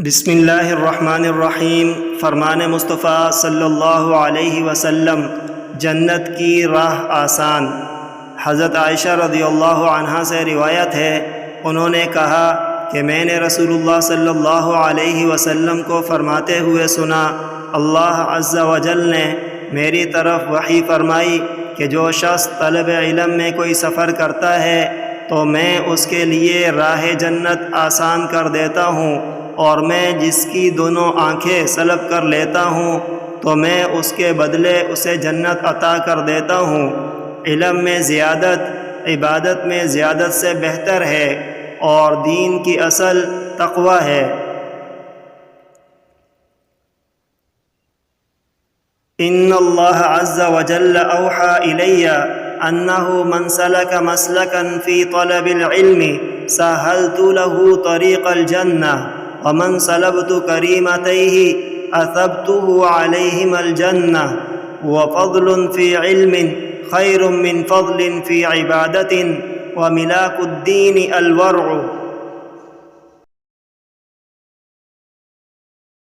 بسم اللہ الرحمن الرحیم۔ فرمان مصطفیٰ صلی اللہ علیہ وسلم، جنت کی راہ آسان۔ حضرت عائشہ رضی اللہ عنہا سے روایت ہے، انہوں نے کہا کہ میں نے رسول اللہ صلی اللہ علیہ وسلم کو فرماتے ہوئے سنا، اللہ عز و جل نے میری طرف وحی فرمائی کہ جو شخص طلب علم میں کوئی سفر کرتا ہے تو میں اس کے لیے راہ جنت آسان کر دیتا ہوں، اور میں جس کی دونوں آنکھیں سلب کر لیتا ہوں تو میں اس کے بدلے اسے جنت عطا کر دیتا ہوں۔ علم میں زیادت عبادت میں زیادت سے بہتر ہے، اور دین کی اصل تقوی ہے۔ ان اللہ عز وجل اوحى الی انه من سلك مسلكا في طلب العلم سهلت له طريق الجنة، ومن سلبت كريمتيه أثبته عليهما الجنة، وفضل في علم خير من فضل في عبادة، وملاك الدين الورع۔